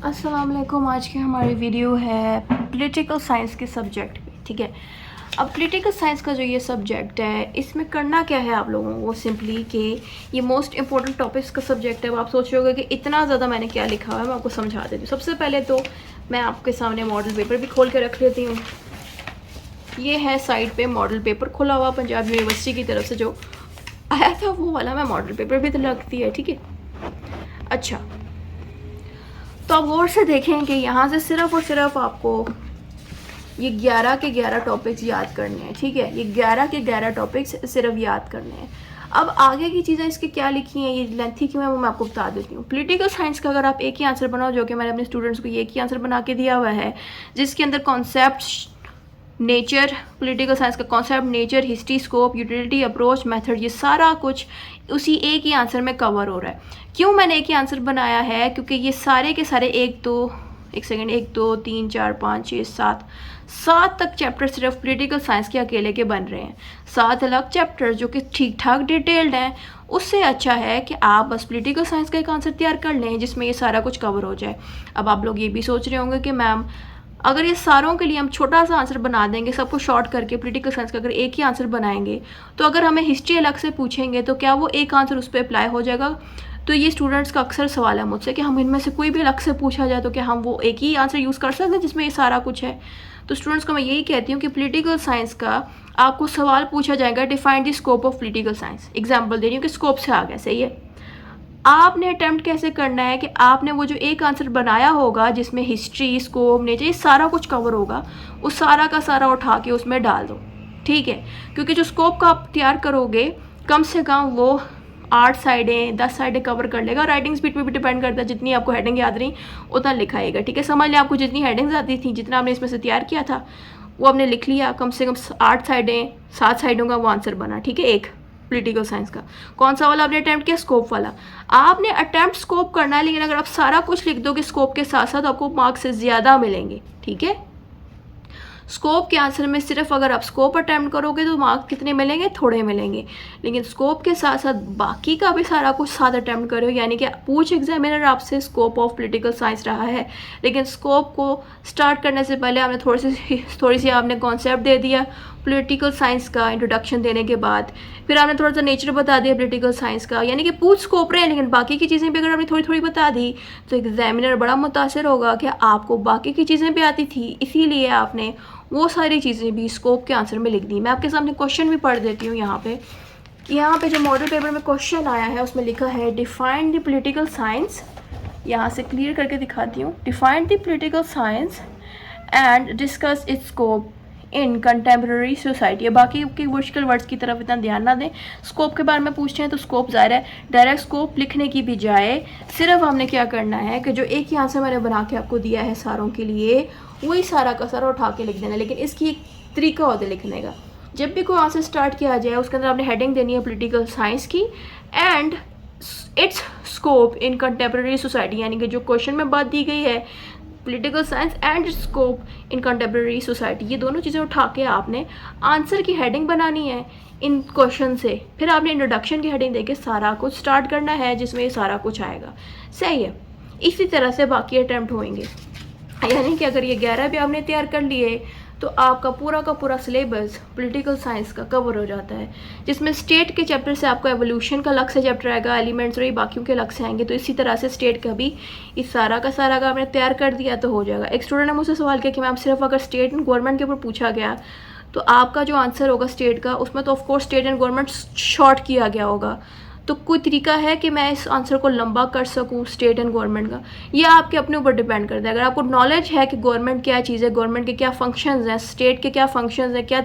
अस्सलाम वालेकुम। आज की हमारी वीडियो है पॉलिटिकल साइंस के सब्जेक्ट पे। ठीक है, अब पॉलिटिकल साइंस का जो ये सब्जेक्ट है, इसमें करना क्या है आप लोगों को सिंपली कि ये मोस्ट इंपॉर्टेंट टॉपिक्स का सब्जेक्ट है। अब आप सोच रहे होगे कि इतना ज़्यादा मैंने क्या लिखा हुआ है, मैं आपको समझा देती हूँ। सबसे पहले तो मैं आपके सामने मॉडल पेपर भी खोल के रख लेती हूँ। ये है साइड पे मॉडल पेपर खुला हुआ पंजाब यूनिवर्सिटी की तरफ से जो आया था, वो वाला मैं मॉडल पेपर भी तो लगती है। ठीक है, अच्छा तो आप गौर से देखें कि यहाँ से सिर्फ और सिर्फ आपको ये 11 के 11 टॉपिक्स याद करने हैं। ठीक है, ये 11 के 11 टॉपिक्स सिर्फ याद करने हैं। अब आगे की चीज़ें इसकी क्या लिखी हैं, ये लेंथी क्यों है, वो मैं आपको बता देती हूँ। पॉलिटिकल साइंस का अगर आप एक ही आंसर बनाओ, जो कि मैंने अपने स्टूडेंट्स को एक ही आंसर बना के दिया हुआ है, जिसके अंदर कॉन्सेप्ट नेचर, पॉलिटिकल साइंस का concept nature, history, scope, utility, approach, method, ये सारा कुछ उसी एक ही आंसर में कवर हो रहा है। क्यों मैंने एक ही आंसर बनाया है, क्योंकि ये सारे के सारे 1 2 3 4 5 6 7 तक चैप्टर सिर्फ पॉलिटिकल साइंस के अकेले के बन रहे हैं। 7 अलग चैप्टर जो कि ठीक ठाक डिटेल्ड हैं। उससे अच्छा है कि आप बस पॉलिटिकल साइंस का एक आंसर तैयार कर लें जिसमें ये सारा कुछ कवर हो जाए। अब आप लोग ये भी सोच रहे होंगे कि मैम अगर ये सारों के लिए हम छोटा सा आंसर बना देंगे, सबको शॉर्ट करके पॉलिटिकल साइंस का अगर एक ही आंसर बनाएंगे, तो अगर हमें हिस्ट्री अलग से पूछेंगे तो क्या वो एक आंसर उस पर अप्लाई हो जाएगा? तो ये स्टूडेंट्स का अक्सर सवाल है मुझसे कि हम इनमें से कोई भी अलग से पूछा जाए तो क्या हम वो एक ही आंसर यूज़ कर सकते हैं जिसमें ये सारा कुछ है? तो स्टूडेंट्स को मैं यही कहती हूँ कि पॉलिटिकल साइंस का आपको सवाल पूछा जाएगा, define the scope of political science. Example दे रही हूँ कि स्कोप से आ गया, सही है। आपने अटेम्प्ट कैसे करना है कि आपने वो जो एक आंसर बनाया होगा जिसमें हिस्ट्री, स्कोप, नेचर, ये सारा कुछ कवर होगा, वो सारा का सारा उठा के उसमें डाल दो। ठीक है, क्योंकि जो स्कोप का आप तैयार करोगे कम से कम वो 8 साइडें 10 साइडें कवर कर लेगा। राइटिंग स्पीड पे भी डिपेंड करता है, जितनी आपको हेडिंग याद रही उतना लिखाएगा। ठीक है, समझ लें आपको जितनी हेडिंग्स आती थी, जितना आपने इसमें से तैयार किया था वो आपने लिख लिया, कम से कम 8 साइडें 7 साइडों का वो आंसर बना। ठीक है, एक पॉलिटिकल साइंस का कौन सा वाला आपने अटेम्प्ट किया? स्कोप वाला। आपने अटेम्प्ट स्कोप करना है, लेकिन अगर आप सारा कुछ लिख दोगे स्कोप के साथ साथ, आपको मार्क्स से ज़्यादा मिलेंगे। ठीक है, स्कोप के आंसर में सिर्फ अगर आप स्कोप अटैम्प्ट करोगे तो मार्क्स कितने मिलेंगे? थोड़े मिलेंगे। लेकिन स्कोप के साथ साथ बाकी का भी सारा कुछ साथ अटैम्प्ट करो, यानी कि पूछ एग्जामिनर आपसे स्कोप ऑफ पॉलिटिकल साइंस रहा है, लेकिन स्कोप को स्टार्ट करने से पहले आपने थोड़ी सी आपने कॉन्सेप्ट दे दिया पॉलिटिकल साइंस का इंट्रोडक्शन देने के बाद, फिर आपने थोड़ा सा नेचर बता दिया पॉलिटिकल साइंस का, यानी कि पूछ स्कोप रहे हैं लेकिन बाकी की चीज़ें भी अगर आपने थोड़ी थोड़ी बता दी तो एग्जामिनर बड़ा मुतासर होगा कि आपको बाकी की चीज़ें भी आती थी, इसीलिए आपने वो सारी चीज़ें भी स्कोप के आंसर में लिख दी। मैं आपके सामने क्वेश्चन भी पढ़ देती हूँ। यहाँ पे जो मॉडल पेपर में क्वेश्चन आया है उसमें लिखा है डिफाइन द पॉलिटिकल साइंस। यहाँ से क्लियर करके दिखाती हूँ। Define the political science and discuss it's scope in contemporary society. बाकी के मुश्किल वर्ड्स की तरफ इतना ध्यान ना दें। स्कोप के बारे में पूछते हैं तो स्कोप ज़ाहिर है डायरेक्ट स्कोप लिखने की बजाय सिर्फ हमने क्या करना है कि जो एक ही आंसर मैंने बना के आपको दिया है सारों के लिए, वही सारा का सारा उठा के लिख देना। लेकिन इसकी एक तरीका होता है लिखने का। जब भी कोई आंसर स्टार्ट किया जाए उसके अंदर आपने हेडिंग देनी है पॉलिटिकल साइंस की and it's scope in contemporary society, यानी कि जो क्वेश्चन में बात दी गई है political science and scope in contemporary society, ये दोनों चीज़ें उठा के आपने आंसर की हेडिंग बनानी है इन क्वेश्चन से। फिर आपने इंट्रोडक्शन की हेडिंग देके सारा कुछ स्टार्ट करना है जिसमें ये सारा कुछ आएगा। सही है, इसी तरह से बाकी अटैम्प्ट होंगे। यानी कि अगर ये 11 भी आपने तैयार कर लिए तो आपका पूरा का पूरा सिलेबस पॉलिटिकल साइंस का कवर हो जाता है, जिसमें स्टेट के चैप्टर से आपका एवोल्यूशन का अलग से चैप्टर आएगा, एलिमेंट्स और ये बाकियों के अलग से आएंगे। तो इसी तरह से स्टेट का भी इस सारा का सारा का आपने तैयार कर दिया तो हो जाएगा। एक स्टूडेंट ने मुझसे सवाल किया कि मैम सिर्फ अगर स्टेट एंड गवर्नमेंट के ऊपर पूछा गया तो आपका जो आंसर होगा स्टेट का, उसमें तो of course state and government short किया गया होगा, तो कोई तरीका है कि मैं इस आंसर को लंबा कर सकूं स्टेट एंड गवर्नमेंट का? यह आपके अपने ऊपर डिपेंड करता है। अगर आपको नॉलेज है कि गवर्नमेंट क्या चीज़ है, गवर्नमेंट के क्या फंक्शंस हैं, स्टेट के क्या फंक्शंस हैं, क्या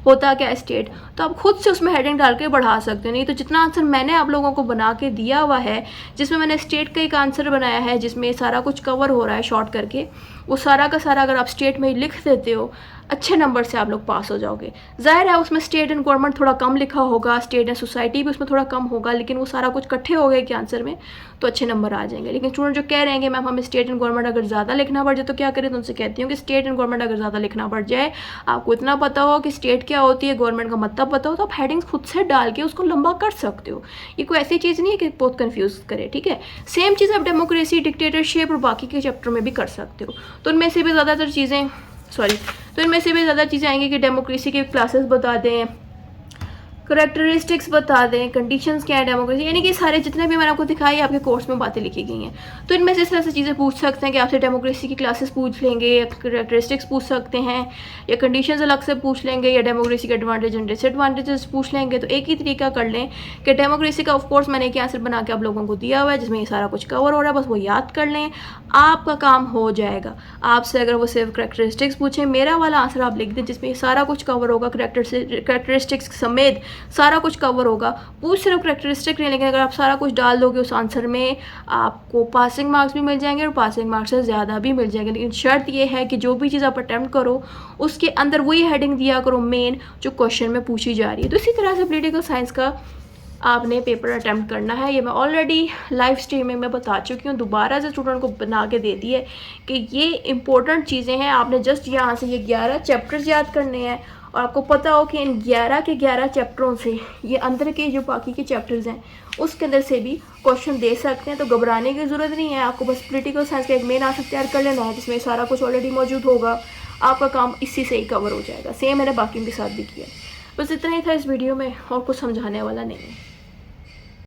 होता क्या है स्टेट, तो आप खुद से उसमें हेडिंग डाल के बढ़ा सकते हो। नहीं तो जितना आंसर मैंने आप लोगों को बना के दिया हुआ है, जिसमें मैंने स्टेट का एक आंसर बनाया है जिसमें सारा कुछ कवर हो रहा है शॉर्ट करके, वो सारा का सारा अगर आप स्टेट में ही लिख देते हो, अच्छे नंबर से आप लोग पास हो जाओगे। ज़ाहिर है उसमें स्टेट एंड गवर्नमेंट थोड़ा कम लिखा होगा, स्टेट एंड सोसाइटी भी उसमें थोड़ा कम होगा, लेकिन वो सारा कुछ इकट्ठे हो गए कि आंसर में तो अच्छे नंबर आ जाएंगे। लेकिन स्टूडेंट जो कह रहे हैं कि मैम हमें स्टेट एंड गवर्नमेंट अगर ज़्यादा लिखना पड़ जाए तो क्या करें, तो उनसे कहती हूँ कि स्टेट एंड गवर्नमेंट अगर ज़्यादा लिखना पड़ जाए, आपको इतना पता हो कि स्टेट क्या होती है, गवर्नमेंट का मतलब पता हो, तो आप हेडिंग्स खुद से डाल के उसको लंबा कर सकते हो। ये कोई ऐसी चीज़ नहीं है कि बहुत कन्फ्यूज़ करे, ठीक है। सेम चीज़ आप डेमोक्रेसी, डिक्टेटरशिप और बाकी के चैप्टर में भी कर सकते हो। तो उनमें से भी ज़्यादातर चीज़ें तो इनमें से भी ज़्यादा चीज़ें आएंगी कि डेमोक्रेसी के क्लासेस बता दें, करेक्टरिस्टिक्स बता दें, कंडीशंस क्या है डेमोक्रेसी, यानी कि सारे जितने भी मैंने आपको दिखाई आपके कोर्स में बातें लिखी गई हैं। तो इनमें से इस तरह से चीज़ें पूछ सकते हैं कि आपसे डेमोक्रेसी की क्लासेस पूछ लेंगे, या करेक्टरिस्टिक्स पूछ सकते हैं, या कंडीशंस अलग से पूछ लेंगे, या डेमोक्रेसी के एडवांटेज एंड डिसएडवांटेजेस पूछ लेंगे। तो एक ही तरीका कर लें कि डेमोक्रेसी का ऑफकोर्स मैंने एक आंसर बना के आप लोगों को दिया हुआ है जिसमें ये सारा कुछ कवर हो रहा है, बस वो याद कर लें, आपका काम हो जाएगा। आपसे अगर वो सिर्फ करेक्टरिस्टिक्स पूछें, मेरा वाला आंसर आप लिख दें जिसमें ये सारा कुछ कवर होगा, करेक्टरिस्टिक्स समेत सारा कुछ कवर होगा। पूछ सिर्फ करेक्टरिस्टिक नहीं, लेकिन अगर आप सारा कुछ डाल दोगे उस आंसर में, आपको पासिंग मार्क्स भी मिल जाएंगे और पासिंग मार्क्स से ज़्यादा भी मिल जाएंगे। लेकिन शर्त यह है कि जो भी चीज़ आप अटैम्प्ट करो उसके अंदर वही हेडिंग दिया करो मेन जो क्वेश्चन में पूछी जा रही है। तो इसी तरह से पॉलिटिकल साइंस का आपने पेपर अटैम्प्ट करना है। ये मैं ऑलरेडी लाइव स्ट्रीमिंग में बता चुकी हूँ, दोबारा से स्टूडेंट को बना के दे दी है कि ये इंपॉर्टेंट चीज़ें हैं। आपने जस्ट यहाँ से ये 11 चैप्टर्स याद करने हैं और आपको पता हो कि इन 11 के 11 चैप्टरों से ये अंदर के जो बाकी के चैप्टर्स हैं उसके अंदर से भी क्वेश्चन दे सकते हैं। तो घबराने की ज़रूरत नहीं है, आपको बस पॉलिटिकल साइंस का एक मेन आंसर तैयार कर लेना है जिसमें सारा कुछ ऑलरेडी मौजूद होगा, आपका काम इसी से ही कवर हो जाएगा। सेम मैंने बाकी के साथ भी किया। बस इतना ही था इस वीडियो में, और कुछ समझाने वाला नहीं है।